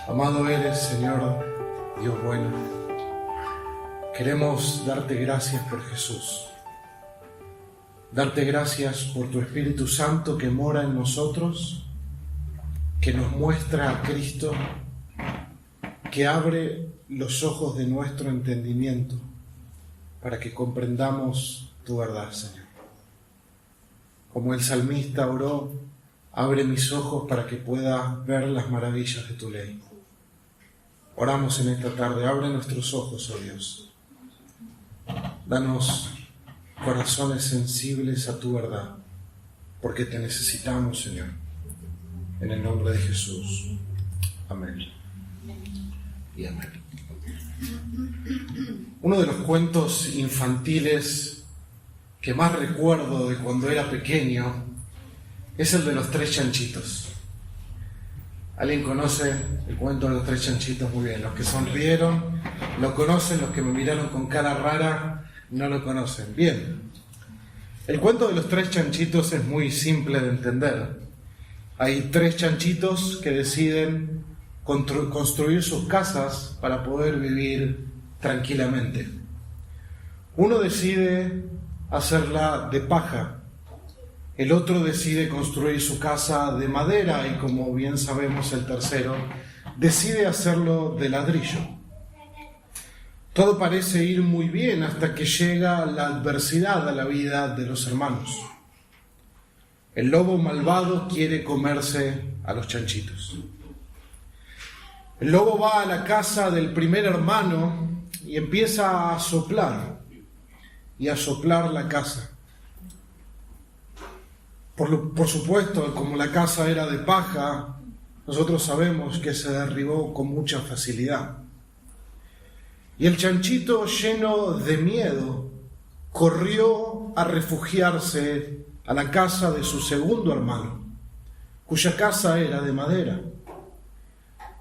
Amado eres, Señor, Dios bueno. Queremos darte gracias por Jesús. Darte gracias por tu Espíritu Santo que mora en nosotros, que nos muestra a Cristo, que abre los ojos de nuestro entendimiento para que comprendamos tu verdad, Señor. Como el salmista oró, abre mis ojos para que pueda ver las maravillas de tu ley. Oramos en esta tarde, abre nuestros ojos, oh Dios. Danos corazones sensibles a tu verdad, porque te necesitamos, Señor. En el nombre de Jesús. Amén. Y amén. Uno de los cuentos infantiles que más recuerdo de cuando era pequeño es el de los tres chanchitos. ¿Alguien conoce el cuento de los tres chanchitos? Muy bien. Los que sonrieron lo conocen, los que me miraron con cara rara no lo conocen. Bien. El cuento de los tres chanchitos es muy simple de entender. Hay tres chanchitos que deciden construir sus casas para poder vivir tranquilamente. Uno decide hacerla de paja. El otro decide construir su casa de madera y, como bien sabemos, el tercero decide hacerlo de ladrillo. Todo parece ir muy bien hasta que llega la adversidad a la vida de los hermanos. El lobo malvado quiere comerse a los chanchitos. El lobo va a la casa del primer hermano y empieza a soplar la casa. Por supuesto, como la casa era de paja, nosotros sabemos que se derribó con mucha facilidad. Y el chanchito, lleno de miedo, corrió a refugiarse a la casa de su segundo hermano, cuya casa era de madera.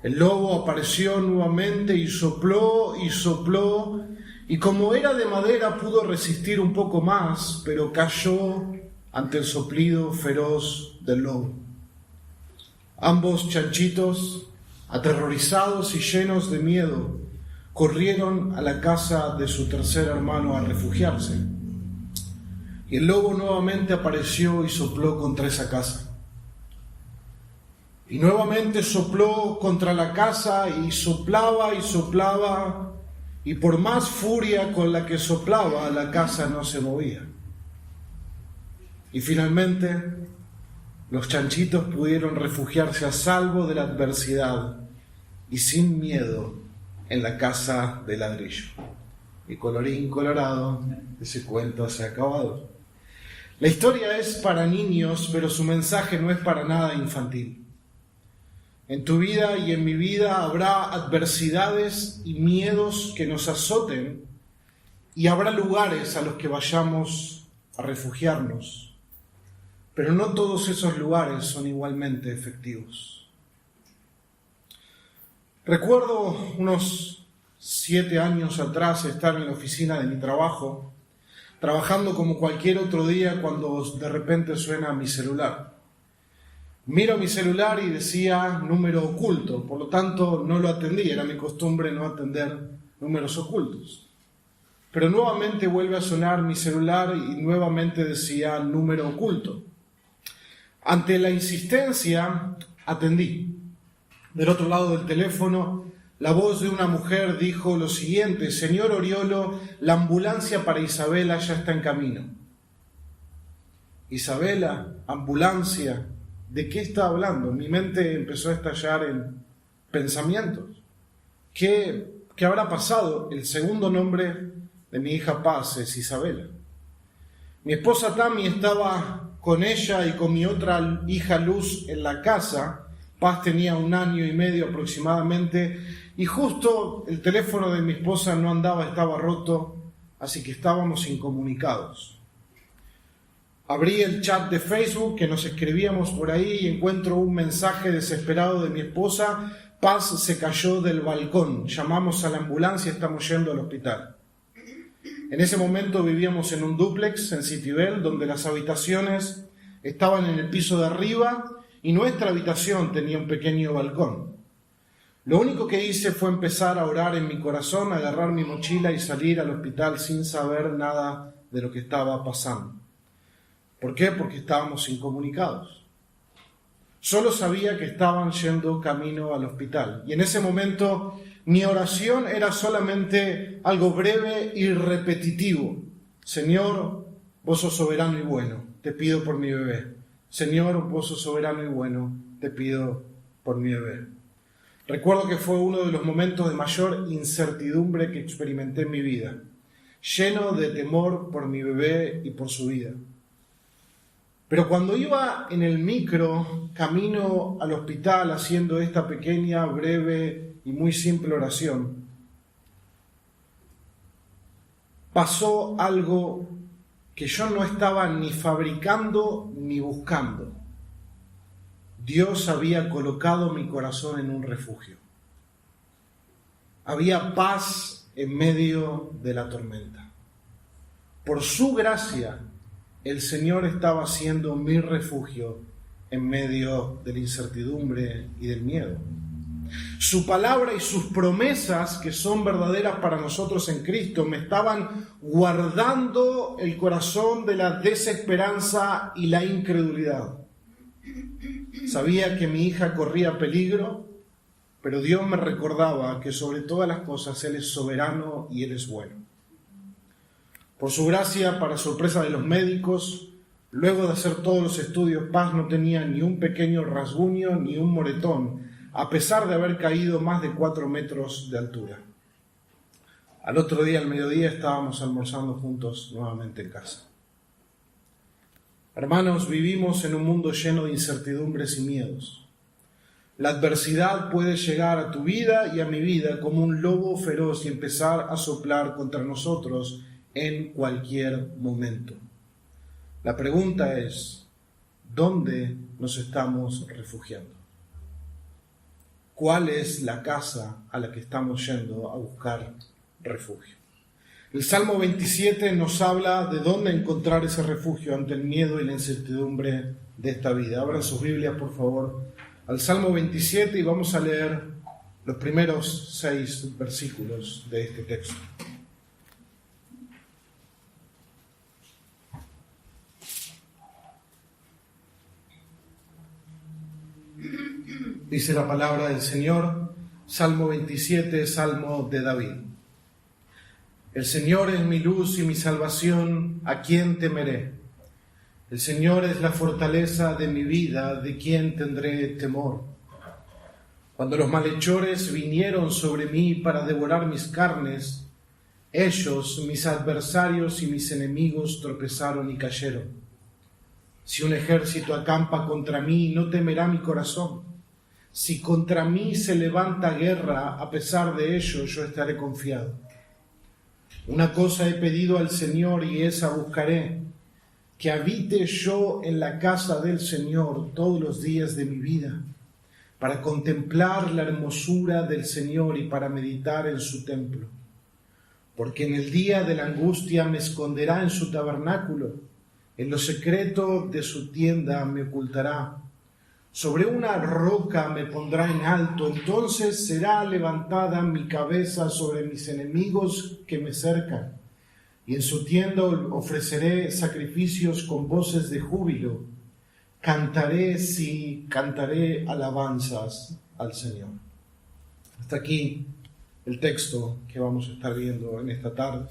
El lobo apareció nuevamente y sopló, y como era de madera pudo resistir un poco más, pero cayó ante el soplido feroz del lobo. Ambos chanchitos, aterrorizados y llenos de miedo, corrieron a la casa de su tercer hermano a refugiarse. Y el lobo nuevamente apareció y sopló contra esa casa. Y nuevamente sopló contra la casa y soplaba, y por más furia con la que soplaba, la casa no se movía. Y finalmente, los chanchitos pudieron refugiarse a salvo de la adversidad y sin miedo en la casa de ladrillo. Y colorín colorado, ese cuento se ha acabado. La historia es para niños, pero su mensaje no es para nada infantil. En tu vida y en mi vida habrá adversidades y miedos que nos azoten, y habrá lugares a los que vayamos a refugiarnos. Pero no todos esos lugares son igualmente efectivos. Recuerdo unos 7 años atrás estar en la oficina de mi trabajo, trabajando como cualquier otro día, cuando de repente suena mi celular. Miro mi celular y decía número oculto, por lo tanto no lo atendí, era mi costumbre no atender números ocultos. Pero nuevamente vuelve a sonar mi celular y nuevamente decía número oculto. Ante la insistencia, atendí. Del otro lado del teléfono, la voz de una mujer dijo lo siguiente: señor Oriolo, la ambulancia para Isabela ya está en camino. Isabela, ambulancia, ¿de qué está hablando? Mi mente empezó a estallar en pensamientos. ¿Qué habrá pasado? El segundo nombre de mi hija Paz es Isabela. Mi esposa Tami estaba con ella y con mi otra hija Luz en la casa. Paz tenía 1 año y medio aproximadamente, y justo el teléfono de mi esposa no andaba, estaba roto, así que estábamos incomunicados. Abrí el chat de Facebook que nos escribíamos por ahí y encuentro un mensaje desesperado de mi esposa: Paz se cayó del balcón, llamamos a la ambulancia, estamos yendo al hospital. En ese momento vivíamos en un dúplex en Citibel, donde las habitaciones estaban en el piso de arriba y nuestra habitación tenía un pequeño balcón. Lo único que hice fue empezar a orar en mi corazón, agarrar mi mochila y salir al hospital sin saber nada de lo que estaba pasando. ¿Por qué? Porque estábamos incomunicados. Solo sabía que estaban yendo camino al hospital. Y en ese momento mi oración era solamente algo breve y repetitivo. Señor, vos sos soberano y bueno, te pido por mi bebé. Señor, vos sos soberano y bueno, te pido por mi bebé. Recuerdo que fue uno de los momentos de mayor incertidumbre que experimenté en mi vida, lleno de temor por mi bebé y por su vida. Pero cuando iba en el micro, camino al hospital, haciendo esta pequeña, breve y muy simple oración, pasó algo que yo no estaba ni fabricando ni buscando. Dios había colocado mi corazón en un refugio. Había paz en medio de la tormenta. Por su gracia, el Señor estaba siendo mi refugio en medio de la incertidumbre y del miedo. Su palabra y sus promesas, que son verdaderas para nosotros en Cristo, me estaban guardando el corazón de la desesperanza y la incredulidad. Sabía que mi hija corría peligro, pero Dios me recordaba que sobre todas las cosas Él es soberano y Él es bueno. Por su gracia, para sorpresa de los médicos, luego de hacer todos los estudios, Paz no tenía ni un pequeño rasguño ni un moretón, a pesar de haber caído más de 4 metros de altura. Al otro día, al mediodía, estábamos almorzando juntos nuevamente en casa. Hermanos, vivimos en un mundo lleno de incertidumbres y miedos. La adversidad puede llegar a tu vida y a mi vida como un lobo feroz y empezar a soplar contra nosotros en cualquier momento. La pregunta es, ¿dónde nos estamos refugiando? ¿Cuál es la casa a la que estamos yendo a buscar refugio? El Salmo 27 nos habla de dónde encontrar ese refugio ante el miedo y la incertidumbre de esta vida. Abran sus Biblias, por favor, al Salmo 27 y vamos a leer los primeros 6 versículos de este texto. Dice la palabra del Señor, Salmo 27, Salmo de David. El Señor es mi luz y mi salvación, ¿a quién temeré? El Señor es la fortaleza de mi vida, ¿de quién tendré temor? Cuando los malhechores vinieron sobre mí para devorar mis carnes, ellos, mis adversarios y mis enemigos, tropezaron y cayeron. Si un ejército acampa contra mí, no temerá mi corazón. Si contra mí se levanta guerra, a pesar de ello, yo estaré confiado. Una cosa he pedido al Señor y esa buscaré, que habite yo en la casa del Señor todos los días de mi vida, para contemplar la hermosura del Señor y para meditar en su templo. Porque en el día de la angustia me esconderá en su tabernáculo, en lo secreto de su tienda me ocultará. Sobre una roca me pondrá en alto, entonces será levantada mi cabeza sobre mis enemigos que me cercan. Y en su tienda ofreceré sacrificios con voces de júbilo. Cantaré alabanzas al Señor. Hasta aquí el texto que vamos a estar viendo en esta tarde.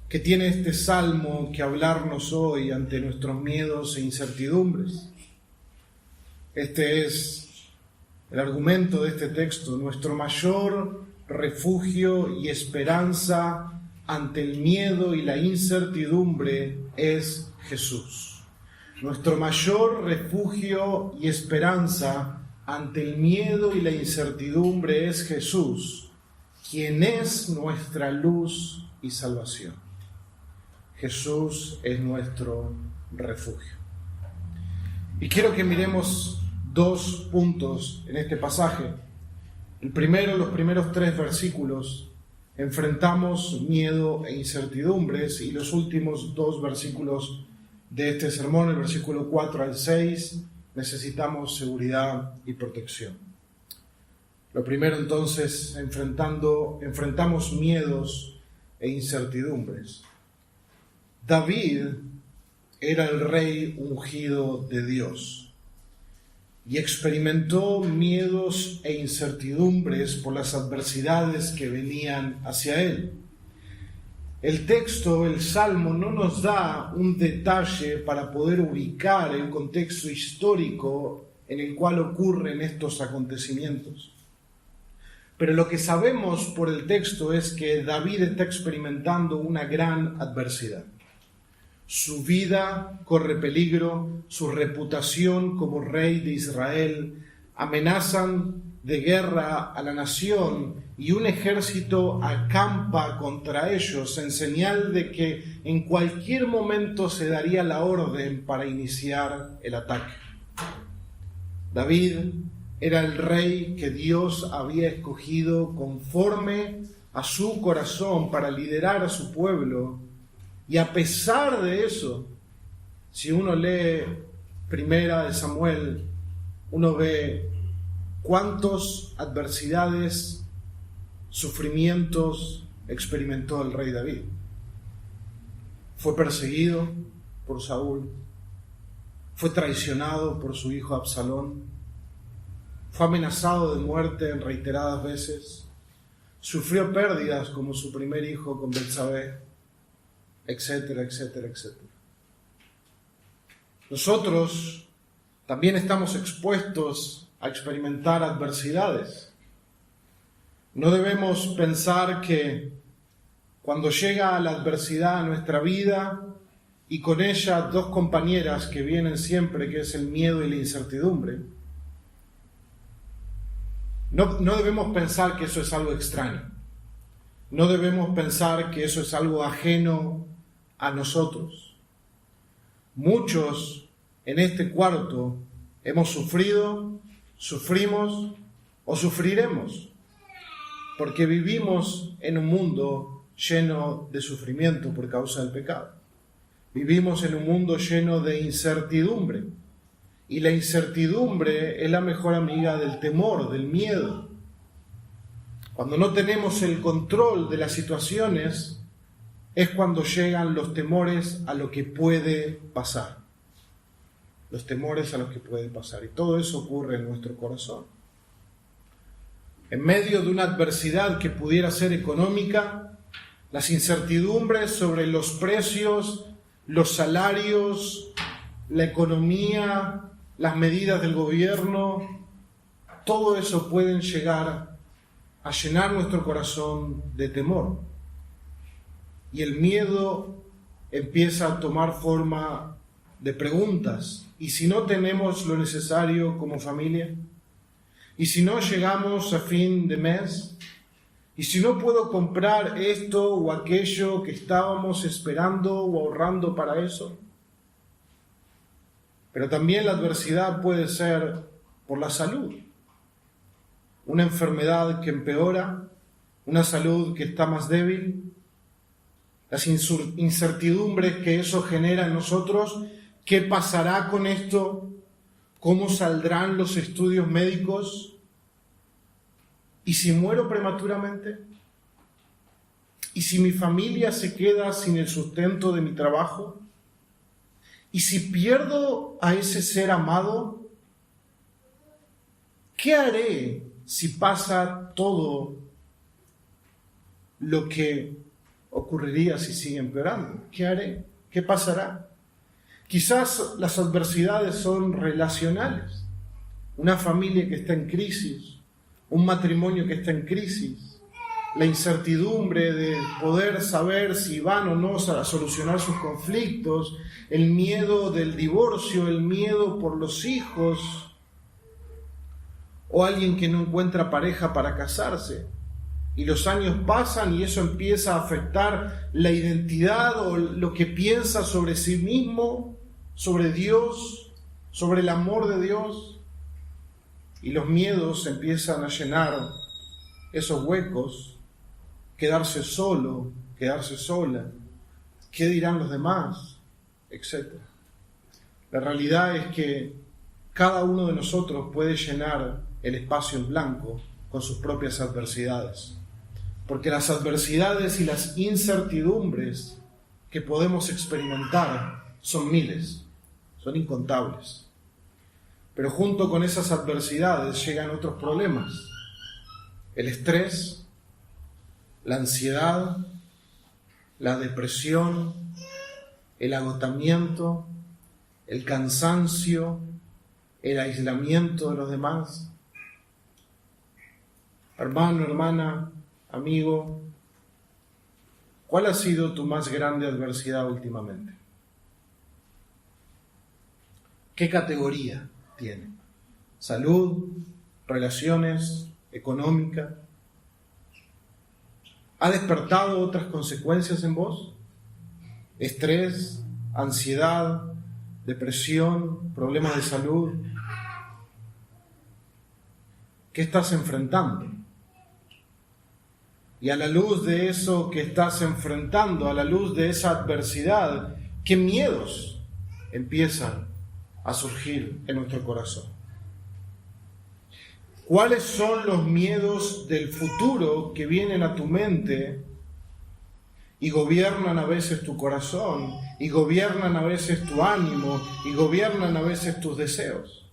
¿Qué tiene este salmo que hablarnos hoy ante nuestros miedos e incertidumbres? Este es el argumento de este texto. Nuestro mayor refugio y esperanza ante el miedo y la incertidumbre es Jesús. Nuestro mayor refugio y esperanza ante el miedo y la incertidumbre es Jesús, quien es nuestra luz y salvación. Jesús es nuestro refugio. Y quiero que miremos 2 puntos en este pasaje. El primero, los primeros 3 versículos, enfrentamos miedo e incertidumbres, y los últimos 2 versículos de este sermón, el versículo 4 al 6, necesitamos seguridad y protección. Lo primero entonces, enfrentamos miedos e incertidumbres. David era el rey ungido de Dios y experimentó miedos e incertidumbres por las adversidades que venían hacia él. El texto, el Salmo, no nos da un detalle para poder ubicar el contexto histórico en el cual ocurren estos acontecimientos. Pero lo que sabemos por el texto es que David está experimentando una gran adversidad. Su vida corre peligro, su reputación como rey de Israel, amenazan de guerra a la nación y un ejército acampa contra ellos en señal de que en cualquier momento se daría la orden para iniciar el ataque. David era el rey que Dios había escogido conforme a su corazón para liderar a su pueblo. Y a pesar de eso, si uno lee Primera de Samuel, uno ve cuántas adversidades, sufrimientos experimentó el rey David. Fue perseguido por Saúl, fue traicionado por su hijo Absalón, fue amenazado de muerte en reiteradas veces, sufrió pérdidas como su primer hijo con Betsabé, etcétera, etcétera, etcétera. Nosotros también estamos expuestos a experimentar adversidades. No debemos pensar que cuando llega la adversidad a nuestra vida y con ella dos compañeras que vienen siempre, que es el miedo y la incertidumbre, no debemos pensar que eso es algo extraño. No debemos pensar que eso es algo ajeno a nosotros. Muchos en este cuarto hemos sufrido, sufrimos o sufriremos, porque vivimos en un mundo lleno de sufrimiento por causa del pecado. Vivimos en un mundo lleno de incertidumbre, y la incertidumbre es la mejor amiga del temor, del miedo. Cuando no tenemos el control de las situaciones, es cuando llegan los temores a lo que puede pasar. Los temores a lo que puede pasar. Y todo eso ocurre en nuestro corazón. En medio de una adversidad que pudiera ser económica, las incertidumbres sobre los precios, los salarios, la economía, las medidas del gobierno, todo eso pueden llegar a llenar nuestro corazón de temor. Y el miedo empieza a tomar forma de preguntas. ¿Y si no tenemos lo necesario como familia? ¿Y si no llegamos a fin de mes? ¿Y si no puedo comprar esto o aquello que estábamos esperando o ahorrando para eso? Pero también la adversidad puede ser por la salud. Una enfermedad que empeora, una salud que está más débil, las incertidumbres que eso genera en nosotros. ¿Qué pasará con esto? ¿Cómo saldrán los estudios médicos? ¿Y si muero prematuramente? ¿Y si mi familia se queda sin el sustento de mi trabajo? ¿Y si pierdo a ese ser amado? ¿Qué haré si pasa todo lo que ocurriría si sigue empeorando? ¿Qué haré? ¿Qué pasará? Quizás las adversidades son relacionales. Una familia que está en crisis, un matrimonio que está en crisis, la incertidumbre de poder saber si van o no a solucionar sus conflictos, el miedo del divorcio, el miedo por los hijos, o alguien que no encuentra pareja para casarse. Y los años pasan y eso empieza a afectar la identidad o lo que piensa sobre sí mismo, sobre Dios, sobre el amor de Dios. Y los miedos empiezan a llenar esos huecos, quedarse solo, quedarse sola, qué dirán los demás, etc. La realidad es que cada uno de nosotros puede llenar el espacio en blanco con sus propias adversidades. Porque las adversidades y las incertidumbres que podemos experimentar son miles, son incontables. Pero junto con esas adversidades llegan otros problemas: el estrés, la ansiedad, la depresión, el agotamiento, el cansancio, el aislamiento de los demás. Hermano, hermana, amigo, ¿cuál ha sido tu más grande adversidad últimamente? ¿Qué categoría tiene? ¿Salud? ¿Relaciones? ¿Económica? ¿Ha despertado otras consecuencias en vos? ¿Estrés? ¿Ansiedad? ¿Depresión? ¿Problemas de salud? ¿Qué estás enfrentando? Y a la luz de eso que estás enfrentando, a la luz de esa adversidad, ¿qué miedos empiezan a surgir en nuestro corazón? ¿Cuáles son los miedos del futuro que vienen a tu mente y gobiernan a veces tu corazón, y gobiernan a veces tu ánimo, y gobiernan a veces tus deseos?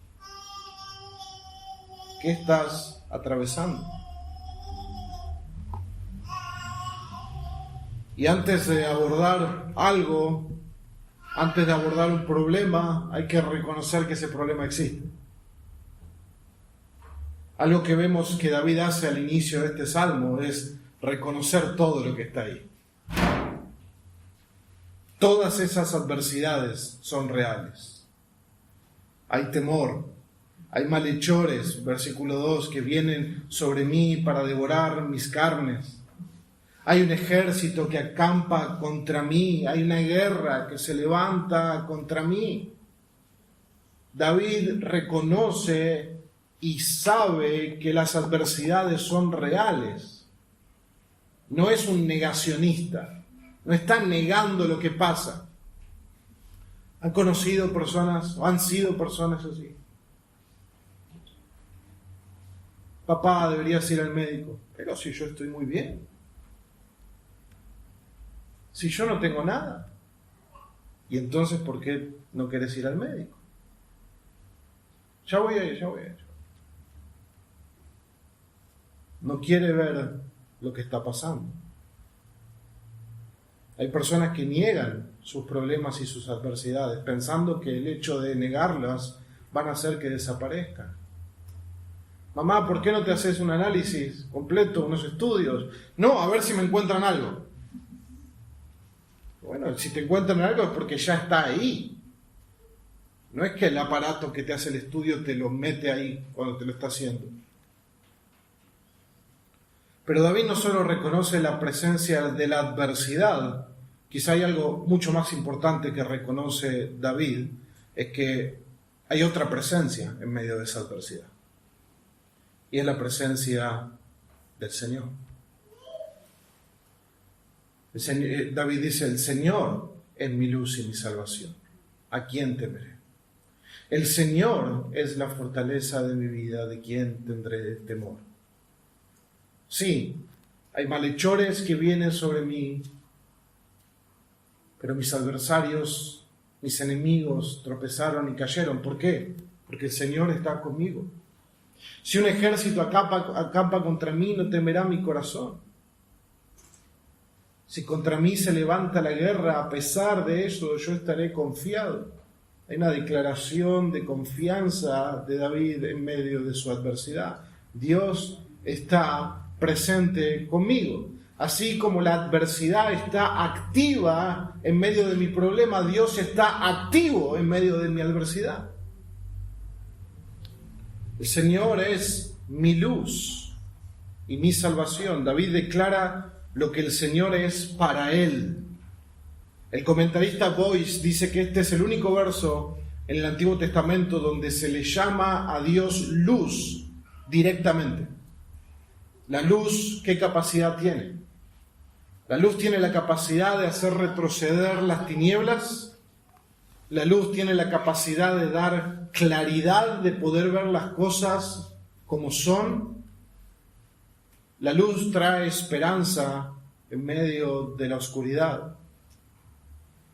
¿Qué estás atravesando? Y antes de abordar algo, antes de abordar un problema, hay que reconocer que ese problema existe. Algo que vemos que David hace al inicio de este salmo es reconocer todo lo que está ahí. Todas esas adversidades son reales. Hay temor, hay malhechores, versículo 2, que vienen sobre mí para devorar mis carnes. Hay un ejército que acampa contra mí, hay una guerra que se levanta contra mí. David reconoce y sabe que las adversidades son reales. No es un negacionista, no está negando lo que pasa. ¿Han conocido personas o han sido personas así? Papá, deberías ir al médico. Pero si yo estoy muy bien. Si yo no tengo nada. ¿Y entonces por qué no querés ir al médico? Ya voy a ir. No quiere ver lo que está pasando. Hay personas que niegan sus problemas y sus adversidades, pensando que el hecho de negarlas van a hacer que desaparezcan. Mamá, ¿por qué no te haces un análisis completo, unos estudios? No, a ver si me encuentran algo. Bueno, si te encuentran algo es porque ya está ahí. No es que el aparato que te hace el estudio te lo mete ahí cuando te lo está haciendo. Pero David no solo reconoce la presencia de la adversidad, quizá hay algo mucho más importante que reconoce David, es que hay otra presencia en medio de esa adversidad. Y es la presencia del Señor. David dice, el Señor es mi luz y mi salvación. ¿A quién temeré? El Señor es la fortaleza de mi vida, ¿de quién tendré temor? Sí, hay malhechores que vienen sobre mí, pero mis adversarios, mis enemigos tropezaron y cayeron. ¿Por qué? Porque el Señor está conmigo. Si un ejército acampa contra mí, no temerá mi corazón. Si contra mí se levanta la guerra, a pesar de eso, yo estaré confiado. Hay una declaración de confianza de David en medio de su adversidad. Dios está presente conmigo. Así como la adversidad está activa en medio de mi problema, Dios está activo en medio de mi adversidad. El Señor es mi luz y mi salvación. David declara lo que el Señor es para él. El comentarista Boyce dice que este es el único verso en el Antiguo Testamento donde se le llama a Dios luz directamente. La luz, ¿qué capacidad tiene? La luz tiene la capacidad de hacer retroceder las tinieblas. La luz tiene la capacidad de dar claridad, de poder ver las cosas como son. La luz trae esperanza en medio de la oscuridad.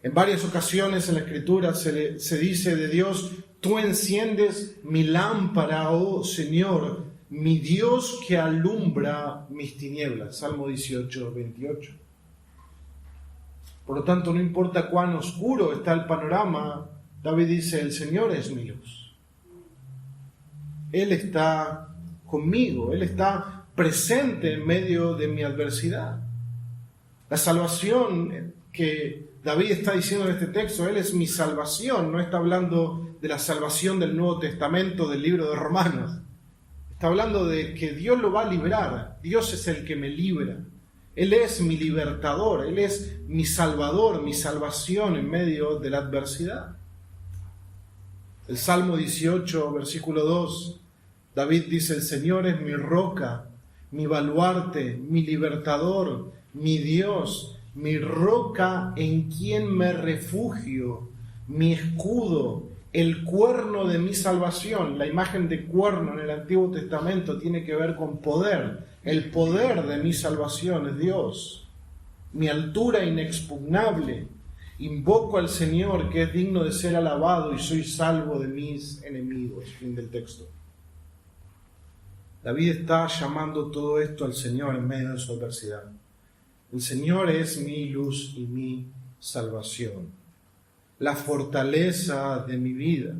En varias ocasiones en la Escritura se dice de Dios: tú enciendes mi lámpara, oh Señor, mi Dios que alumbra mis tinieblas. Salmo 18, 28. Por lo tanto, no importa cuán oscuro está el panorama, David dice: el Señor es mi luz. Él está conmigo, Él está presente en medio de mi adversidad. La salvación que David está diciendo en este texto, Él es mi salvación, no está hablando de la salvación del Nuevo Testamento, del libro de Romanos. Está hablando de que Dios lo va a librar, Dios es el que me libra. Él es mi libertador, Él es mi salvador, mi salvación en medio de la adversidad. El Salmo 18, versículo 2, David dice: el Señor es mi roca, mi baluarte, mi libertador, mi Dios, mi roca en quien me refugio, mi escudo, el cuerno de mi salvación. La imagen de cuerno en el Antiguo Testamento tiene que ver con poder. El poder de mi salvación es Dios, mi altura inexpugnable. Invoco al Señor, que es digno de ser alabado, y soy salvo de mis enemigos. Fin del texto. David está llamando todo esto al Señor en medio de su adversidad. El Señor es mi luz y mi salvación, la fortaleza de mi vida.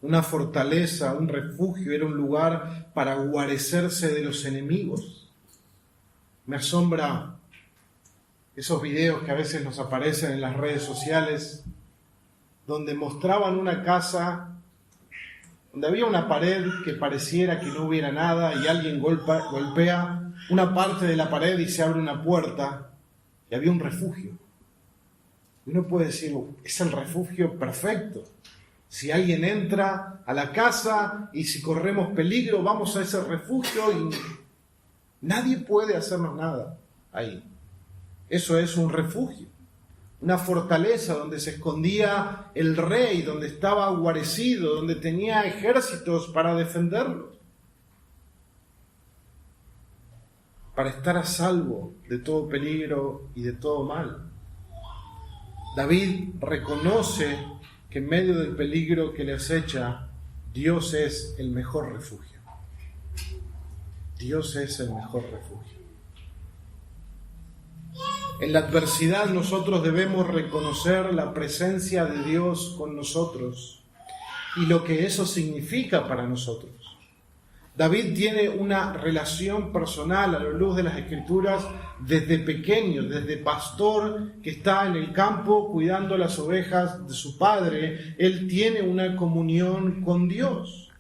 Una fortaleza, un refugio, era un lugar para guarecerse de los enemigos. Me asombra esos videos que a veces nos aparecen en las redes sociales, donde mostraban una casa donde había una pared que pareciera que no hubiera nada, y alguien golpea una parte de la pared y se abre una puerta, y había un refugio. Y uno puede decir: es el refugio perfecto. Si alguien entra a la casa y si corremos peligro, vamos a ese refugio y nadie puede hacernos nada ahí. Eso es un refugio, una fortaleza donde se escondía el rey, donde estaba guarecido, donde tenía ejércitos para defenderlo, para estar a salvo de todo peligro y de todo mal. David reconoce que en medio del peligro que le acecha, Dios es el mejor refugio. Dios es el mejor refugio. En la adversidad nosotros debemos reconocer la presencia de Dios con nosotros y lo que eso significa para nosotros. David tiene una relación personal a la luz de las Escrituras desde pequeño, desde pastor que está en el campo cuidando las ovejas de su padre. Él tiene una comunión con Dios.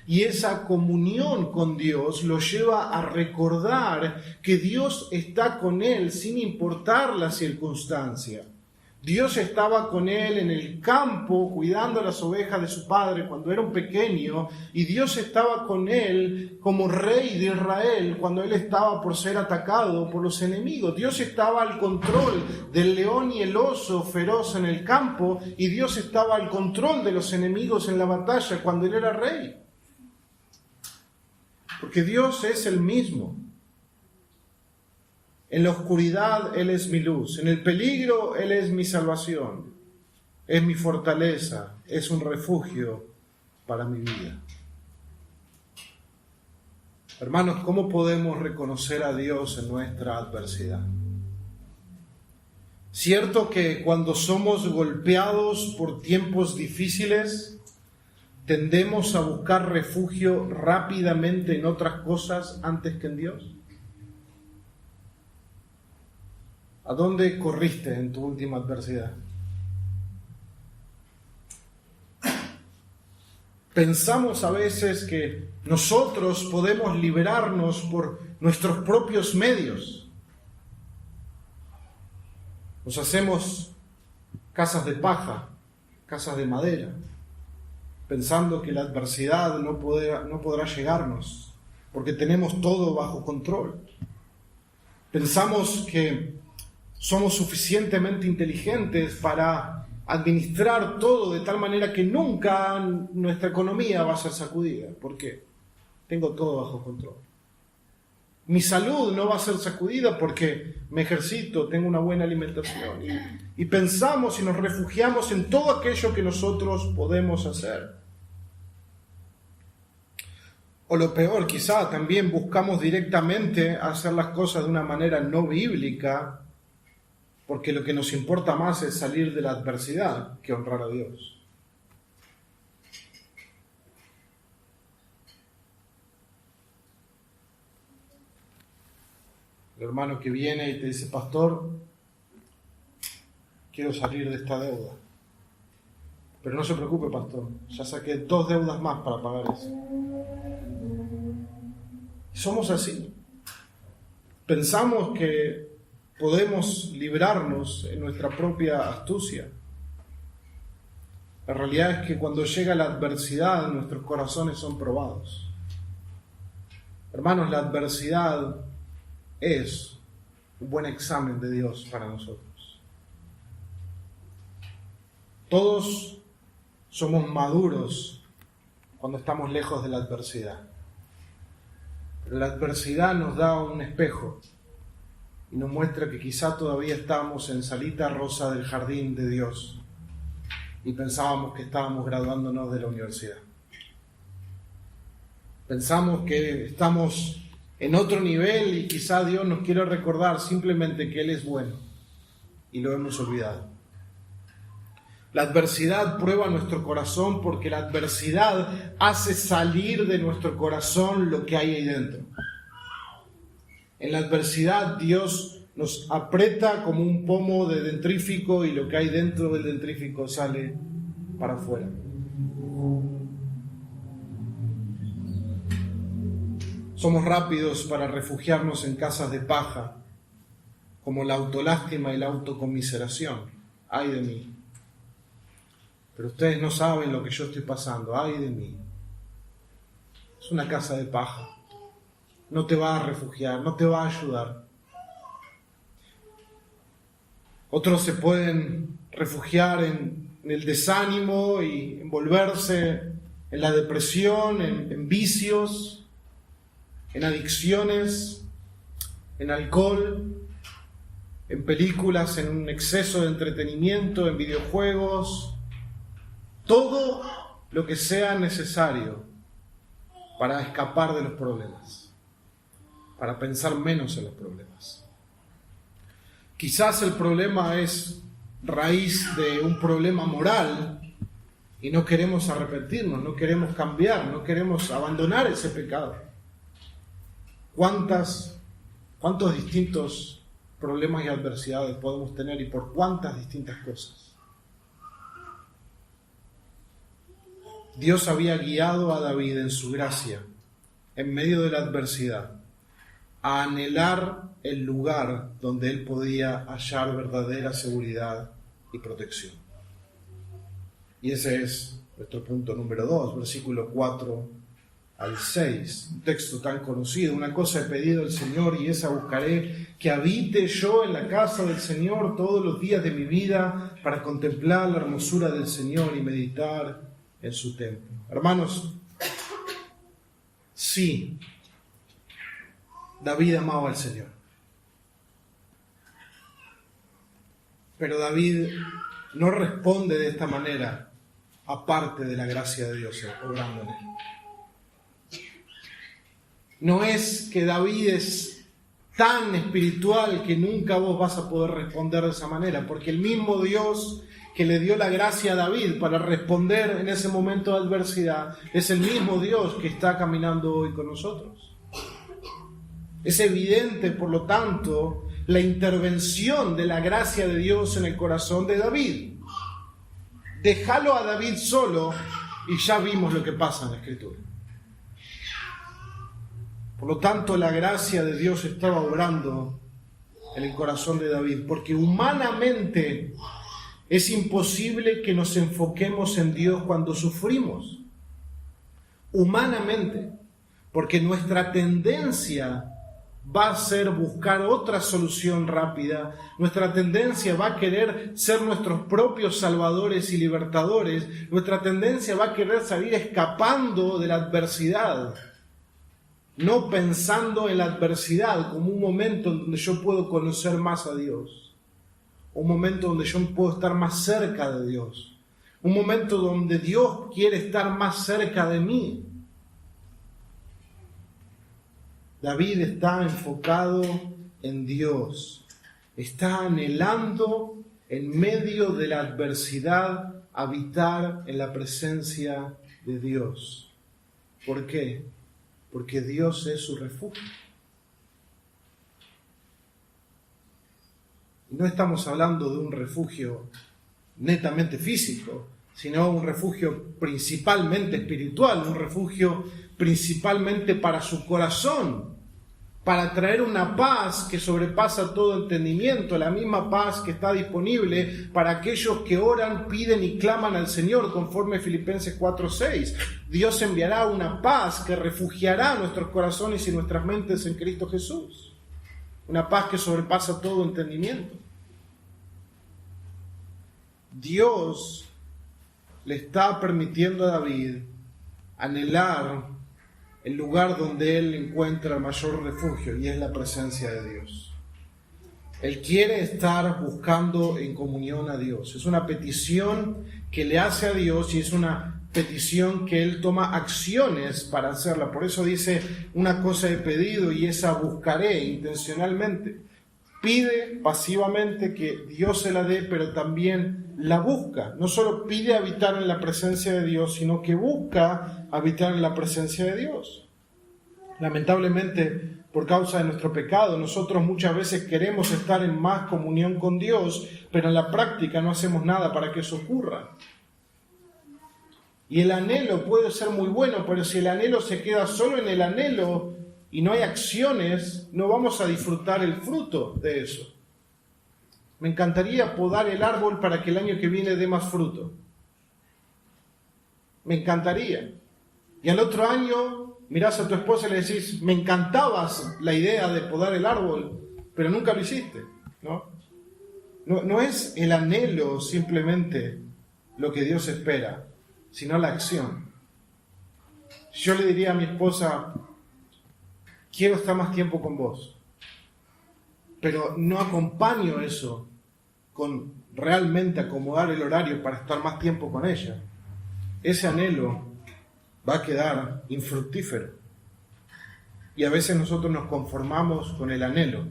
Y esa comunión con Dios lo lleva a recordar que Dios está con él sin importar la circunstancia. Dios estaba con él en el campo cuidando las ovejas de su padre cuando era un pequeño, y Dios estaba con él como rey de Israel cuando él estaba por ser atacado por los enemigos. Dios estaba al control del león y el oso feroz en el campo, y Dios estaba al control de los enemigos en la batalla cuando él era rey. Porque Dios es el mismo. En la oscuridad Él es mi luz, en el peligro Él es mi salvación, es mi fortaleza, es un refugio para mi vida. Hermanos, ¿cómo podemos reconocer a Dios en nuestra adversidad? Cierto que cuando somos golpeados por tiempos difíciles, tendemos a buscar refugio rápidamente en otras cosas antes que en Dios. ¿A dónde corriste en tu última adversidad? Pensamos a veces que nosotros podemos librarnos por nuestros propios medios. Nos hacemos casas de paja, casas de madera, pensando que la adversidad no podrá llegarnos, porque tenemos todo bajo control. Pensamos que somos suficientemente inteligentes para administrar todo de tal manera que nunca nuestra economía va a ser sacudida. ¿Por qué? Tengo todo bajo control. Mi salud no va a ser sacudida porque me ejercito, tengo una buena alimentación. Y pensamos y nos refugiamos en todo aquello que nosotros podemos hacer. O lo peor, quizá también buscamos directamente hacer las cosas de una manera no bíblica, porque lo que nos importa más es salir de la adversidad que honrar a Dios. El hermano que viene y te dice: pastor, quiero salir de esta deuda. Pero no se preocupe, pastor, ya saqué 2 deudas más para pagar eso. Somos así. Pensamos que podemos librarnos en nuestra propia astucia. La realidad es que cuando llega la adversidad, nuestros corazones son probados. Hermanos, la adversidad es un buen examen de Dios para nosotros. Todos somos maduros cuando estamos lejos de la adversidad. Pero la adversidad nos da un espejo y nos muestra que quizá todavía estamos en salita rosa del jardín de Dios y pensábamos que estábamos graduándonos de la universidad. Pensamos que estamos en otro nivel y quizá Dios nos quiere recordar simplemente que Él es bueno y lo hemos olvidado. La adversidad prueba nuestro corazón porque la adversidad hace salir de nuestro corazón lo que hay ahí dentro. En la adversidad Dios nos aprieta como un pomo de dentrífico y lo que hay dentro del dentrífico sale para afuera. Somos rápidos para refugiarnos en casas de paja, como la autolástima y la autocomiseración. ¡Ay de mí! Pero ustedes no saben lo que yo estoy pasando. ¡Ay de mí! Es una casa de paja. No te va a refugiar, no te va a ayudar. Otros se pueden refugiar en el desánimo y envolverse en la depresión, en vicios, en adicciones, en alcohol, en películas, en un exceso de entretenimiento, en videojuegos, todo lo que sea necesario para escapar de los problemas, para pensar menos en los problemas. Quizás el problema es raíz de un problema moral y no queremos arrepentirnos, no queremos cambiar, no queremos abandonar ese pecado. ¿Cuántos distintos problemas y adversidades podemos tener y por cuántas distintas cosas? Dios había guiado a David en su gracia, en medio de la adversidad, a anhelar el lugar donde él podía hallar verdadera seguridad y protección. Y ese es nuestro punto número 2, versículo 4 al 6, un texto tan conocido. Una cosa he pedido al Señor y esa buscaré, que habite yo en la casa del Señor todos los días de mi vida para contemplar la hermosura del Señor y meditar en su templo. Hermanos, sí, David amaba al Señor. Pero David no responde de esta manera, aparte de la gracia de Dios obrando en él. No es que David es tan espiritual que nunca vos vas a poder responder de esa manera, porque el mismo Dios que le dio la gracia a David para responder en ese momento de adversidad es el mismo Dios que está caminando hoy con nosotros. Es evidente, por lo tanto, la intervención de la gracia de Dios en el corazón de David. Déjalo a David solo y ya vimos lo que pasa en la Escritura. Por lo tanto, la gracia de Dios estaba obrando en el corazón de David, porque humanamente es imposible que nos enfoquemos en Dios cuando sufrimos. Humanamente, porque nuestra tendencia va a ser buscar otra solución rápida. Nuestra tendencia va a querer ser nuestros propios salvadores y libertadores. Nuestra tendencia va a querer salir escapando de la adversidad. no pensando en la adversidad como un momento en donde yo puedo conocer más a Dios, un momento donde yo puedo estar más cerca de Dios, un momento donde Dios quiere estar más cerca de mí. David está enfocado en Dios, está anhelando en medio de la adversidad habitar en la presencia de Dios. ¿Por qué? Porque Dios es su refugio. Y no estamos hablando de un refugio netamente físico, sino un refugio principalmente espiritual, un refugio principalmente para su corazón, para traer una paz que sobrepasa todo entendimiento, la misma paz que está disponible para aquellos que oran, piden y claman al Señor, conforme Filipenses 4:6. Dios enviará una paz que refugiará nuestros corazones y nuestras mentes en Cristo Jesús. Una paz que sobrepasa todo entendimiento. Dios le está permitiendo a David anhelar el lugar donde él encuentra el mayor refugio, y es la presencia de Dios. Él quiere estar buscando en comunión a Dios. Es una petición que le hace a Dios y es una petición que él toma acciones para hacerla. Por eso dice: una cosa he pedido y esa buscaré intencionalmente. Pide pasivamente que Dios se la dé, pero también la busca. No solo pide habitar en la presencia de Dios, sino que busca habitar en la presencia de Dios. Lamentablemente, por causa de nuestro pecado, nosotros muchas veces queremos estar en más comunión con Dios, pero en la práctica no hacemos nada para que eso ocurra. Y el anhelo puede ser muy bueno, pero si el anhelo se queda solo en el anhelo y no hay acciones, no vamos a disfrutar el fruto de eso. Me encantaría podar el árbol para que el año que viene dé más fruto. Me encantaría. Y al otro año mirás a tu esposa y le decís: me encantabas la idea de podar el árbol, pero nunca lo hiciste, ¿no? No es el anhelo simplemente lo que Dios espera, sino la acción. Yo le diría a mi esposa: quiero estar más tiempo con vos, pero no acompaño eso con realmente acomodar el horario para estar más tiempo con ella. Ese anhelo va a quedar infructífero. Y a veces nosotros nos conformamos con el anhelo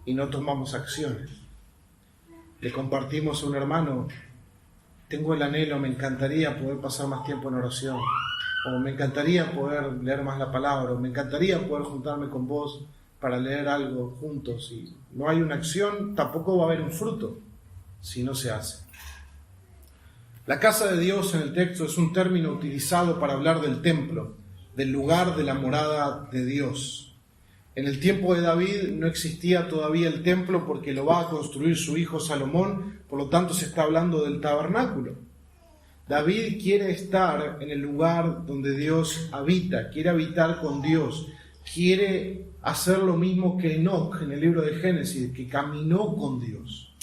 y no tomamos acciones. Le compartimos a un hermano: tengo el anhelo, me encantaría poder pasar más tiempo en oración, o me encantaría poder leer más la palabra, o me encantaría poder juntarme con vos para leer algo juntos. Y no hay una acción, tampoco va a haber un fruto si no se hace. La casa de Dios en el texto es un término utilizado para hablar del templo, del lugar de la morada de Dios. En el tiempo de David no existía todavía el templo porque lo va a construir su hijo Salomón, por lo tanto se está hablando del tabernáculo. David quiere estar en el lugar donde Dios habita, quiere habitar con Dios, quiere hacer lo mismo que Enoc en el libro de Génesis, que caminó con Dios.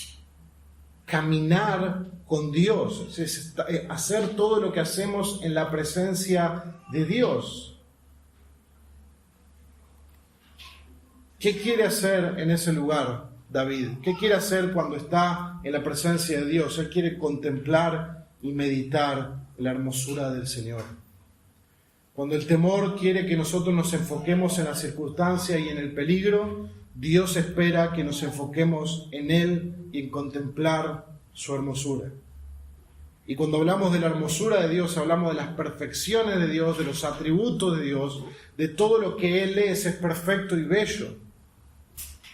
Caminar con Dios, es hacer todo lo que hacemos en la presencia de Dios. ¿Qué quiere hacer en ese lugar David? ¿Qué quiere hacer cuando está en la presencia de Dios? Él quiere contemplar y meditar la hermosura del Señor. Cuando el temor quiere que nosotros nos enfoquemos en la circunstancia y en el peligro, Dios espera que nos enfoquemos en Él y en contemplar su hermosura. Y cuando hablamos de la hermosura de Dios, hablamos de las perfecciones de Dios, de los atributos de Dios, de todo lo que Él es perfecto y bello.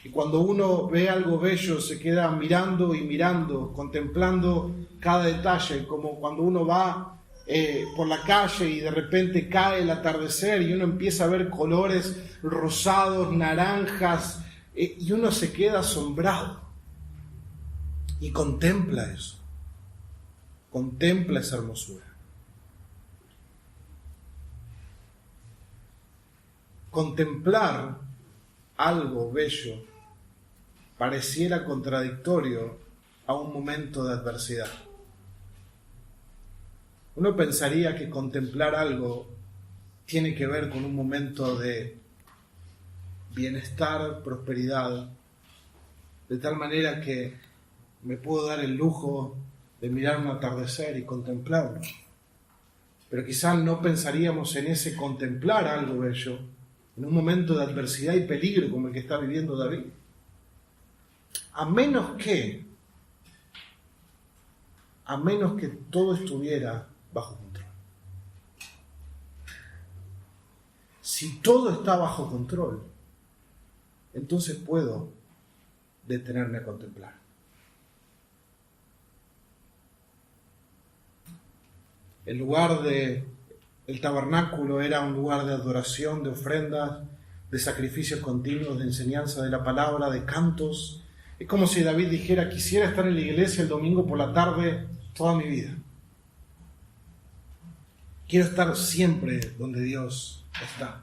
Y cuando uno ve algo bello, se queda mirando y mirando, contemplando cada detalle, como cuando uno va por la calle y de repente cae el atardecer y uno empieza a ver colores rosados, naranjas, y uno se queda asombrado y contempla eso, contempla esa hermosura. Contemplar algo bello pareciera contradictorio a un momento de adversidad. Uno pensaría que contemplar algo tiene que ver con un momento de bienestar, prosperidad, de tal manera que me puedo dar el lujo de mirar un atardecer y contemplarlo. Pero quizás no pensaríamos en ese contemplar algo bello en un momento de adversidad y peligro como el que está viviendo David. A menos que todo estuviera bajo control. Si todo está bajo control, entonces puedo detenerme a contemplar. El lugar del tabernáculo era un lugar de adoración, de ofrendas, de sacrificios continuos, de enseñanza de la palabra, de cantos. Es como si David dijera: quisiera estar en la iglesia el domingo por la tarde toda mi vida. Quiero estar siempre donde Dios está.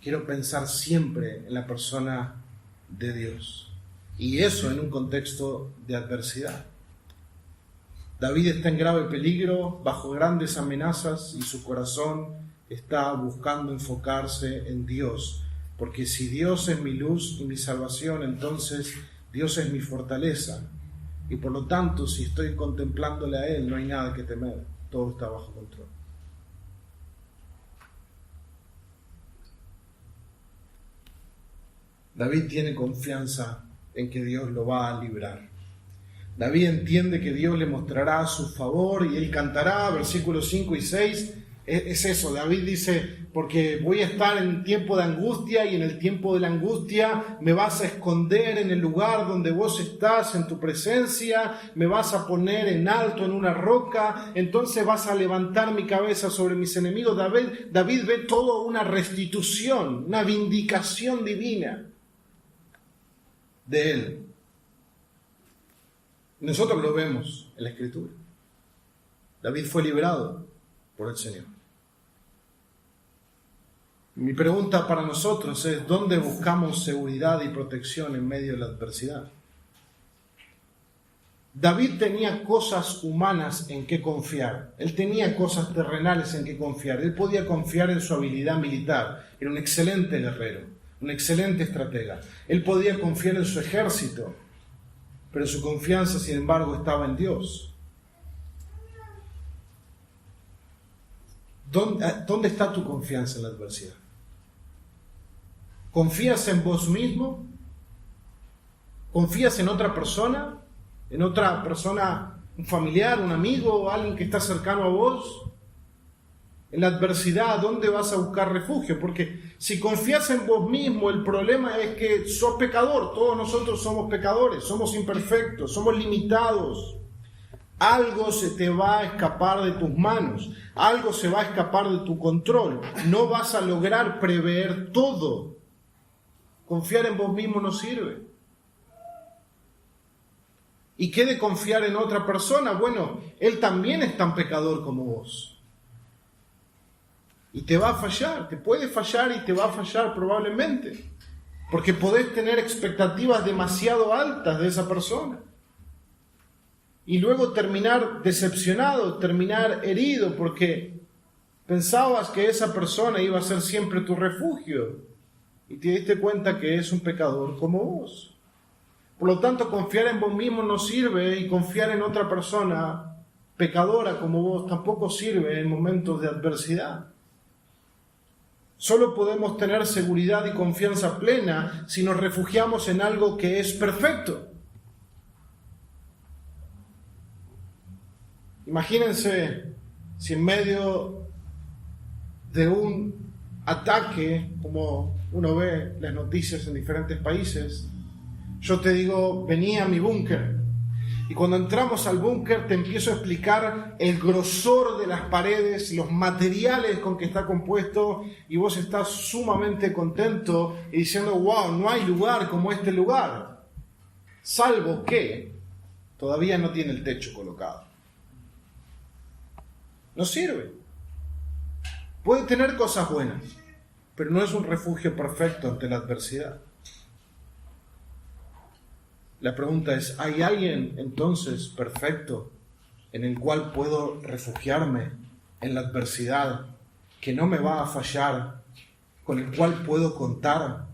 Quiero pensar siempre en la persona de Dios. Y eso en un contexto de adversidad. David está en grave peligro, bajo grandes amenazas, y su corazón está buscando enfocarse en Dios. Porque si Dios es mi luz y mi salvación, entonces Dios es mi fortaleza. Y por lo tanto, si estoy contemplándole a Él, no hay nada que temer. Todo está bajo control. David tiene confianza en que Dios lo va a librar. David entiende que Dios le mostrará su favor y él cantará, versículos 5 y 6, es eso. David dice: porque voy a estar en tiempo de angustia, y en el tiempo de la angustia me vas a esconder en el lugar donde vos estás, en tu presencia, me vas a poner en alto en una roca, entonces vas a levantar mi cabeza sobre mis enemigos. David ve todo una restitución, una vindicación divina de él. Nosotros lo vemos en la Escritura. David fue librado por el Señor. Mi pregunta para nosotros es: ¿dónde buscamos seguridad y protección en medio de la adversidad? David tenía cosas humanas en que confiar. Él tenía cosas terrenales en que confiar. Él podía confiar en su habilidad militar. Era un excelente guerrero, un excelente estratega. Él podía confiar en su ejército. Pero su confianza, sin embargo, estaba en Dios. ¿Dónde está tu confianza en la adversidad? ¿Confías en vos mismo? ¿Confías en otra persona? ¿En otra persona, un familiar, un amigo, alguien que está cercano a vos? En la adversidad, ¿dónde vas a buscar refugio? Porque si confías en vos mismo, el problema es que sos pecador. Todos nosotros somos pecadores, somos imperfectos, somos limitados. Algo se te va a escapar de tus manos, algo se va a escapar de tu control. No vas a lograr prever todo. Confiar en vos mismo no sirve. ¿Y qué de confiar en otra persona? Bueno, él también es tan pecador como vos. Y te va a fallar, te puede fallar y te va a fallar probablemente. Porque podés tener expectativas demasiado altas de esa persona. Y luego terminar decepcionado, terminar herido, porque pensabas que esa persona iba a ser siempre tu refugio. Y te diste cuenta que es un pecador como vos. Por lo tanto, confiar en vos mismo no sirve, y confiar en otra persona pecadora como vos tampoco sirve en momentos de adversidad. Solo podemos tener seguridad y confianza plena si nos refugiamos en algo que es perfecto. Imagínense si en medio de un ataque, como uno ve las noticias en diferentes países, yo te digo: vení a mi búnker. Y cuando entramos al búnker te empiezo a explicar el grosor de las paredes, los materiales con que está compuesto, y vos estás sumamente contento y diciendo: wow, no hay lugar como este lugar, salvo que todavía no tiene el techo colocado. No sirve. Puede tener cosas buenas, pero no es un refugio perfecto ante la adversidad. La pregunta es: ¿hay alguien entonces perfecto en el cual puedo refugiarme en la adversidad que no me va a fallar, con el cual puedo contar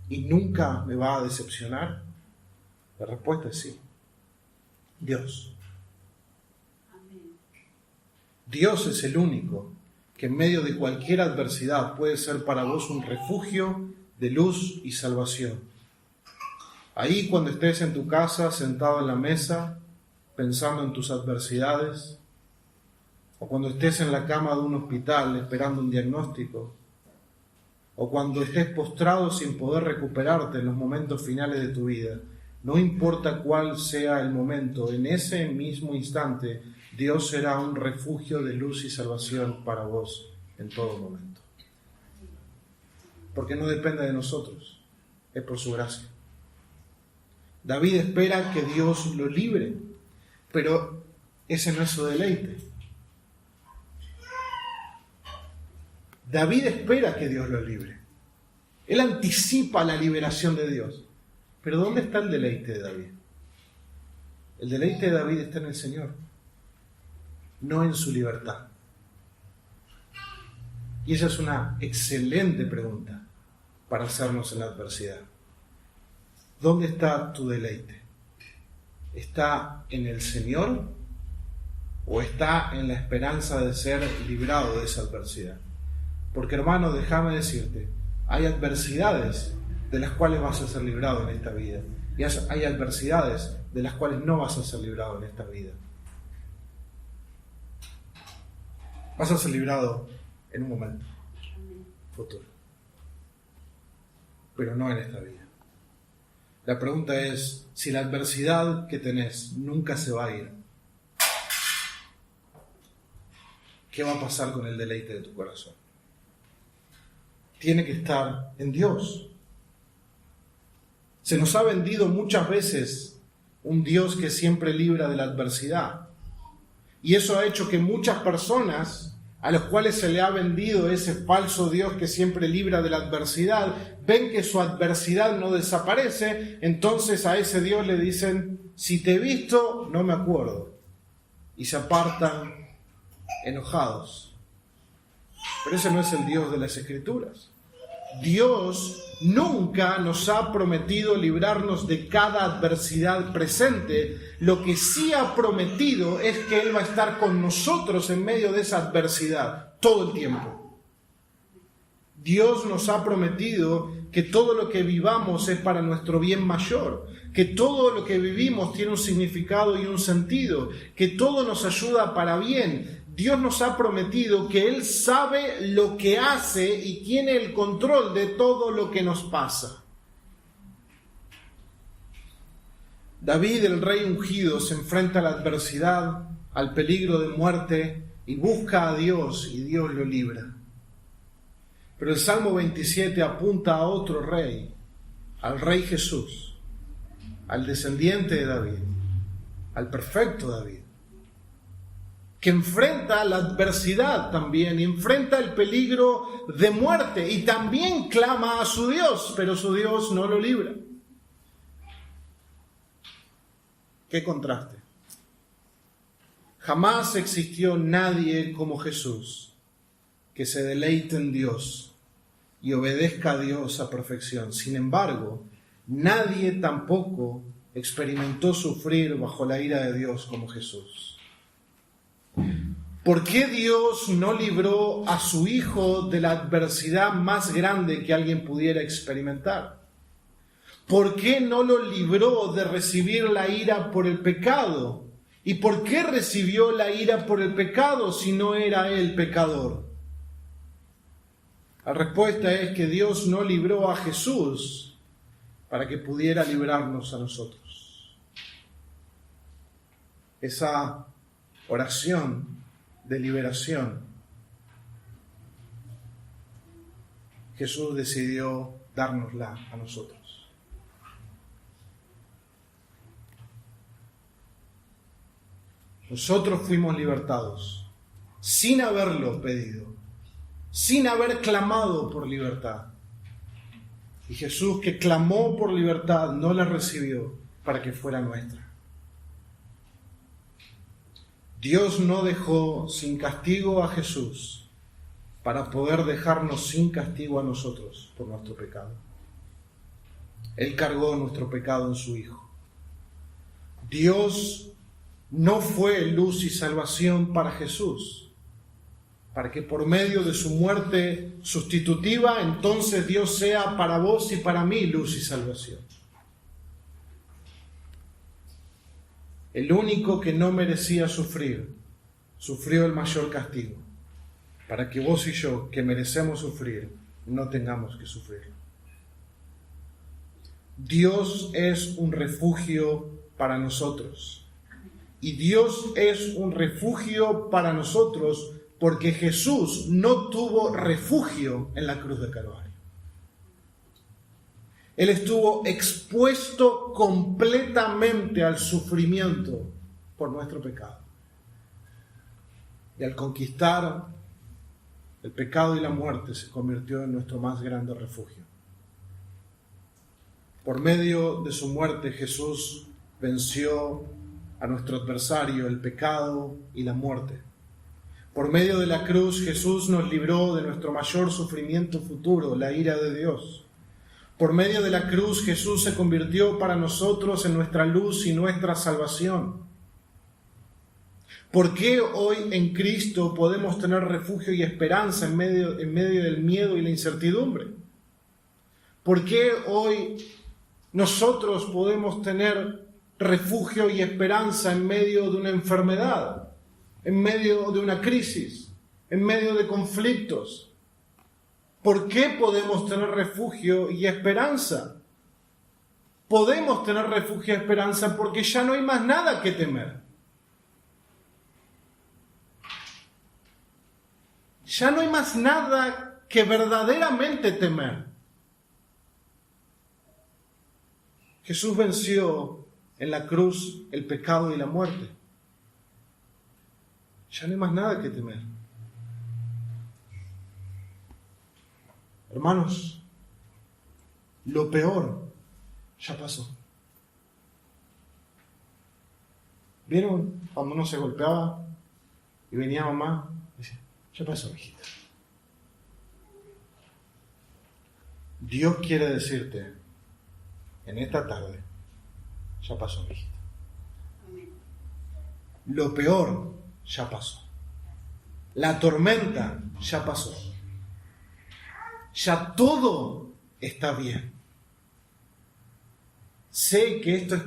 y nunca me va a decepcionar? La respuesta es sí. Dios. Dios es el único que en medio de cualquier adversidad puede ser para vos un refugio de luz y salvación. Ahí cuando estés en tu casa, sentado en la mesa, pensando en tus adversidades, o cuando estés en la cama de un hospital esperando un diagnóstico, o cuando estés postrado sin poder recuperarte en los momentos finales de tu vida, no importa cuál sea el momento, en ese mismo instante, Dios será un refugio de luz y salvación para vos en todo momento. Porque no depende de nosotros, es por su gracia. David espera que Dios lo libre, pero ese no es su deleite. David espera que Dios lo libre. Él anticipa la liberación de Dios. Pero ¿dónde está el deleite de David? El deleite de David está en el Señor, no en su libertad. Y esa es una excelente pregunta para hacernos en la adversidad. ¿Dónde está tu deleite? ¿Está en el Señor o está en la esperanza de ser librado de esa adversidad? Porque, hermano, déjame decirte, hay adversidades de las cuales vas a ser librado en esta vida. Y hay adversidades de las cuales no vas a ser librado en esta vida. Vas a ser librado en un momento futuro, pero no en esta vida. La pregunta es, si la adversidad que tenés nunca se va a ir, ¿qué va a pasar con el deleite de tu corazón? Tiene que estar en Dios. Se nos ha vendido muchas veces un Dios que siempre libra de la adversidad. Y eso ha hecho que muchas personas a los cuales se le ha vendido ese falso Dios que siempre libra de la adversidad, ven que su adversidad no desaparece, entonces a ese Dios le dicen, si te he visto, no me acuerdo. Y se apartan enojados. Pero ese no es el Dios de las Escrituras. Dios nunca nos ha prometido librarnos de cada adversidad presente. Lo que sí ha prometido es que Él va a estar con nosotros en medio de esa adversidad todo el tiempo. Dios nos ha prometido que todo lo que vivamos es para nuestro bien mayor, que todo lo que vivimos tiene un significado y un sentido, que todo nos ayuda para bien. Dios nos ha prometido que Él sabe lo que hace y tiene el control de todo lo que nos pasa. David, el rey ungido, se enfrenta a la adversidad, al peligro de muerte y busca a Dios y Dios lo libra. Pero el Salmo 27 apunta a otro rey, al Rey Jesús, al descendiente de David, al perfecto David, que enfrenta la adversidad también y enfrenta el peligro de muerte y también clama a su Dios, pero su Dios no lo libra. ¡Qué contraste! Jamás existió nadie como Jesús que se deleite en Dios y obedezca a Dios a perfección. Sin embargo, nadie tampoco experimentó sufrir bajo la ira de Dios como Jesús. ¿Por qué Dios no libró a su Hijo de la adversidad más grande que alguien pudiera experimentar? ¿Por qué no lo libró de recibir la ira por el pecado? ¿Y por qué recibió la ira por el pecado si no era él pecador? La respuesta es que Dios no libró a Jesús para que pudiera librarnos a nosotros. Esa oración de liberación, Jesús decidió dárnosla a nosotros. Nosotros fuimos libertados sin haberlo pedido, sin haber clamado por libertad. Y Jesús, que clamó por libertad, no la recibió para que fuera nuestra. Dios no dejó sin castigo a Jesús para poder dejarnos sin castigo a nosotros por nuestro pecado. Él cargó nuestro pecado en su Hijo. Dios no fue luz y salvación para Jesús, para que por medio de su muerte sustitutiva, entonces Dios sea para vos y para mí luz y salvación. El único que no merecía sufrir, sufrió el mayor castigo, para que vos y yo, que merecemos sufrir, no tengamos que sufrirlo. Dios es un refugio para nosotros. Y Dios es un refugio para nosotros porque Jesús no tuvo refugio en la cruz de Calvario. Él estuvo expuesto completamente al sufrimiento por nuestro pecado. Y al conquistar el pecado y la muerte se convirtió en nuestro más grande refugio. Por medio de su muerte Jesús venció a nuestro adversario, el pecado y la muerte. Por medio de la cruz Jesús nos libró de nuestro mayor sufrimiento futuro, la ira de Dios. Por medio de la cruz Jesús se convirtió para nosotros en nuestra luz y nuestra salvación. ¿Por qué hoy en Cristo podemos tener refugio y esperanza en medio del miedo y la incertidumbre? ¿Por qué hoy nosotros podemos tener refugio y esperanza en medio de una enfermedad, en medio de una crisis, en medio de conflictos? ¿Por qué podemos tener refugio y esperanza? Podemos tener refugio y esperanza porque ya no hay más nada que temer. Ya no hay más nada que verdaderamente temer. Jesús venció en la cruz el pecado y la muerte. Ya no hay más nada que temer. Hermanos, lo peor ya pasó. ¿Vieron cuando uno se golpeaba y venía mamá? Decía, ya pasó, hijita. Dios quiere decirte en esta tarde, ya pasó, hijita. Lo peor ya pasó. La tormenta ya pasó. Ya todo está bien. Sé que esto es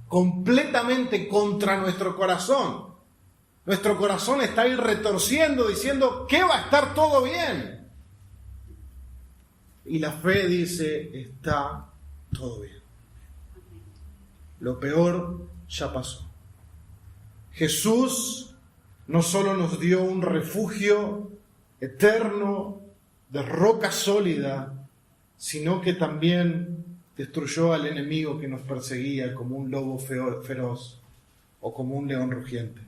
completamente contra nuestro corazón. Nuestro corazón está ahí retorciendo, diciendo que va a estar todo bien. Y la fe dice, está todo bien. Lo peor ya pasó. Jesús no solo nos dio un refugio eterno de roca sólida, sino que también destruyó al enemigo que nos perseguía como un lobo feroz o como un león rugiente.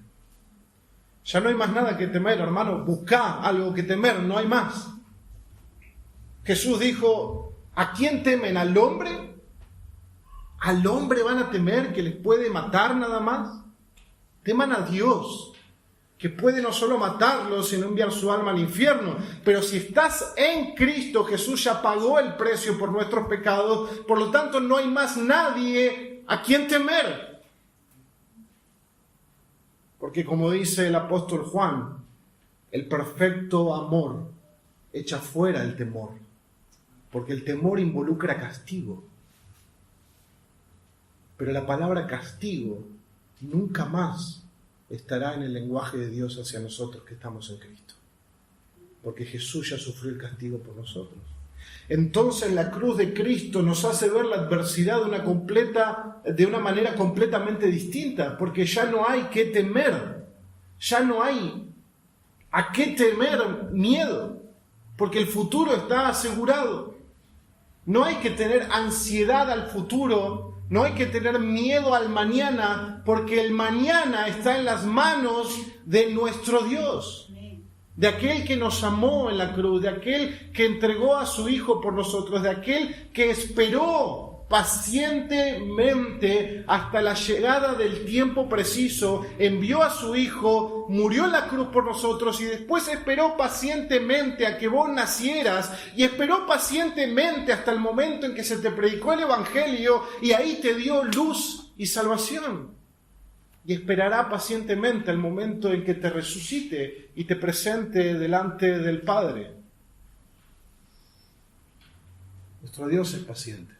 Ya no hay más nada que temer, hermano. Buscá algo que temer, no hay más. Jesús dijo, ¿a quién temen? ¿Al hombre? ¿Al hombre van a temer que les puede matar nada más? Teman a Dios, que puede no solo matarlos, sino enviar su alma al infierno. Pero si estás en Cristo, Jesús ya pagó el precio por nuestros pecados, por lo tanto no hay más nadie a quien temer. Porque como dice el apóstol Juan, el perfecto amor echa fuera el temor, porque el temor involucra castigo. Pero la palabra castigo nunca más estará en el lenguaje de Dios hacia nosotros que estamos en Cristo, porque Jesús ya sufrió el castigo por nosotros. Entonces la cruz de Cristo nos hace ver la adversidad de una manera completamente distinta, porque ya no hay que temer, ya no hay a qué temer miedo, porque el futuro está asegurado. No hay que tener ansiedad al futuro, no hay que tener miedo al mañana, porque el mañana está en las manos de nuestro Dios, de aquel que nos amó en la cruz, de aquel que entregó a su Hijo por nosotros, de aquel que esperó pacientemente hasta la llegada del tiempo preciso, envió a su Hijo, murió en la cruz por nosotros y después esperó pacientemente a que vos nacieras y esperó pacientemente hasta el momento en que se te predicó el Evangelio y ahí te dio luz y salvación. Y esperará pacientemente el momento en que te resucite y te presente delante del Padre. Nuestro Dios es paciente.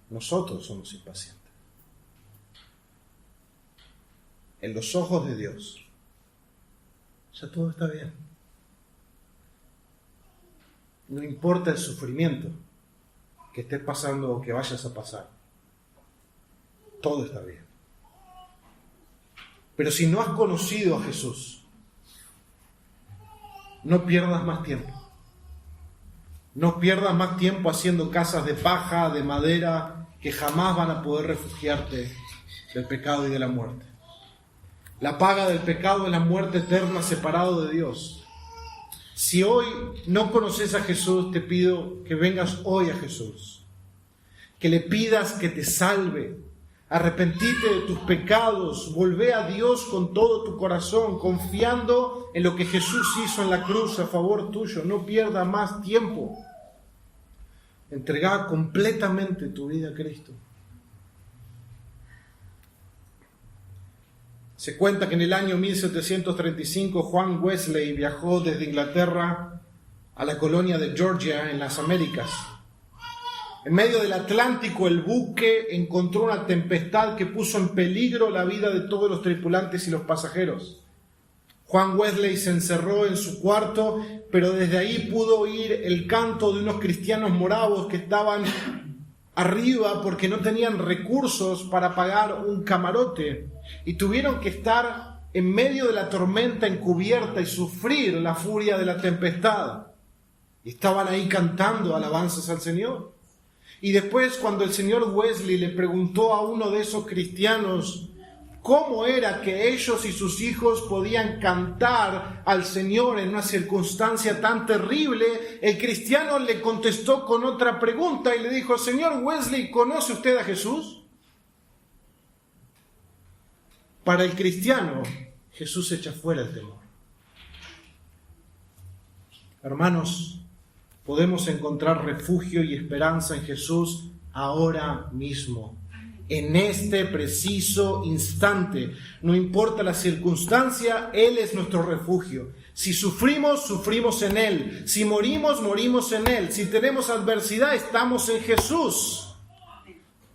Nosotros somos impacientes. En los ojos de Dios, ya todo está bien. No importa el sufrimiento que estés pasando o que vayas a pasar. Todo está bien. Pero si no has conocido a Jesús, no pierdas más tiempo. No pierdas más tiempo haciendo casas de paja, de madera, que jamás van a poder refugiarte del pecado y de la muerte. La paga del pecado es la muerte eterna separado de Dios. Si hoy no conoces a Jesús, te pido que vengas hoy a Jesús. Que le pidas que te salve. Arrepentite de tus pecados. Volvé a Dios con todo tu corazón, confiando en lo que Jesús hizo en la cruz a favor tuyo. No pierdas más tiempo. Entregá completamente tu vida a Cristo. Se cuenta que en el año 1735 Juan Wesley viajó desde Inglaterra a la colonia de Georgia en las Américas. En medio del Atlántico, el buque encontró una tempestad que puso en peligro la vida de todos los tripulantes y los pasajeros. Juan Wesley se encerró en su cuarto, pero desde ahí pudo oír el canto de unos cristianos moravos que estaban arriba porque no tenían recursos para pagar un camarote y tuvieron que estar en medio de la tormenta encubierta y sufrir la furia de la tempestad. Y estaban ahí cantando alabanzas al Señor. Y después, cuando el señor Wesley le preguntó a uno de esos cristianos cómo era que ellos y sus hijos podían cantar al Señor en una circunstancia tan terrible, el cristiano le contestó con otra pregunta y le dijo: señor Wesley, ¿conoce usted a Jesús? Para el cristiano, Jesús echa fuera el temor. Hermanos, podemos encontrar refugio y esperanza en Jesús ahora mismo. En este preciso instante, no importa la circunstancia, Él es nuestro refugio. Si sufrimos, sufrimos en Él. Si morimos, morimos en Él. Si tenemos adversidad, estamos en Jesús.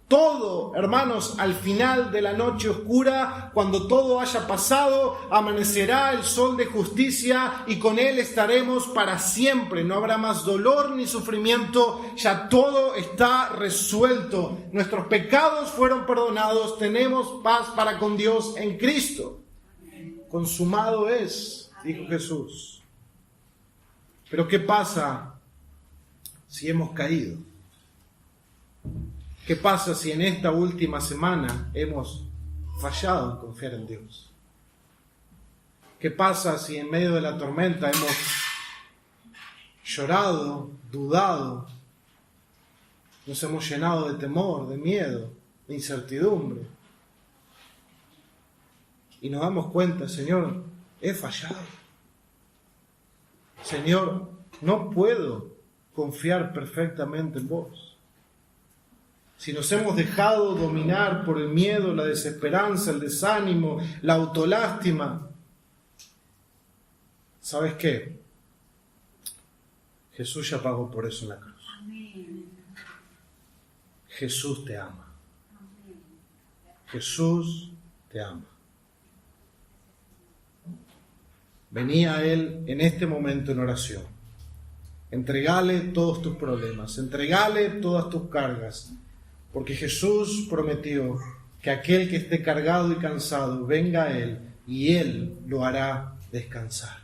Todo, hermanos, al final de la noche oscura, cuando todo haya pasado, amanecerá el sol de justicia y con Él estaremos para siempre. No habrá más dolor ni sufrimiento, ya todo está resuelto. Nuestros pecados fueron perdonados, tenemos paz para con Dios en Cristo. Consumado es, dijo Jesús. Pero ¿qué pasa si hemos caído? ¿Qué pasa si en esta última semana hemos fallado en confiar en Dios? ¿Qué pasa si en medio de la tormenta hemos llorado, dudado, nos hemos llenado de temor, de miedo, de incertidumbre? Y nos damos cuenta: Señor, he fallado. Señor, no puedo confiar perfectamente en vos. Si nos hemos dejado dominar por el miedo, la desesperanza, el desánimo, la autolástima, ¿sabes qué? Jesús ya pagó por eso en la cruz. Jesús te ama. Jesús te ama. Vení a Él en este momento en oración. Entregale todos tus problemas, entregale todas tus cargas. Porque Jesús prometió que aquel que esté cargado y cansado venga a Él y Él lo hará descansar.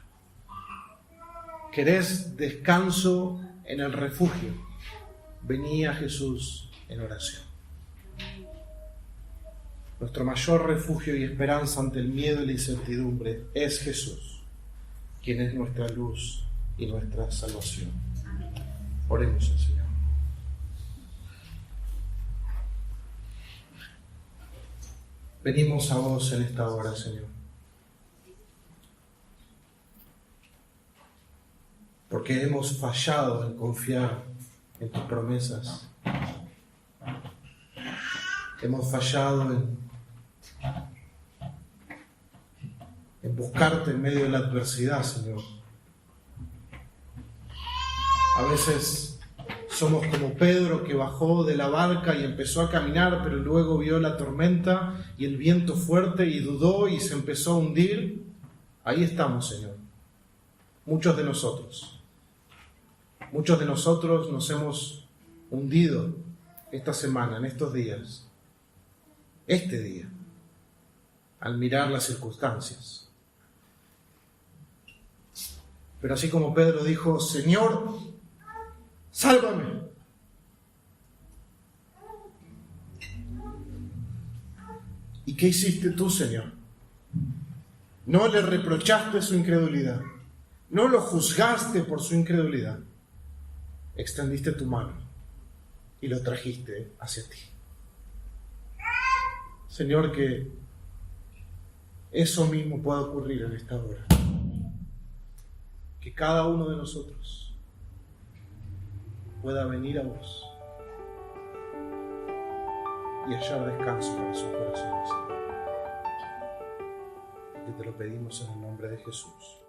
¿Querés descanso en el refugio? Vení a Jesús en oración. Nuestro mayor refugio y esperanza ante el miedo y la incertidumbre es Jesús, quien es nuestra luz y nuestra salvación. Oremos al Señor. Venimos a vos en esta hora, Señor, porque hemos fallado en confiar en tus promesas. Hemos fallado en buscarte en medio de la adversidad, Señor. A veces somos como Pedro, que bajó de la barca y empezó a caminar, pero luego vio la tormenta y el viento fuerte y dudó y se empezó a hundir. Ahí estamos, Señor. Muchos de nosotros nos hemos hundido esta semana, en estos días, este día, al mirar las circunstancias. Pero así como Pedro dijo: Señor, sálvame. ¿Y qué hiciste tú, Señor? No le reprochaste su incredulidad, no lo juzgaste por su incredulidad. Extendiste tu mano y lo trajiste hacia ti. Señor, que eso mismo pueda ocurrir en esta hora. Que cada uno de nosotros pueda venir a vos y hallar descanso para sus corazones. Que te lo pedimos en el nombre de Jesús.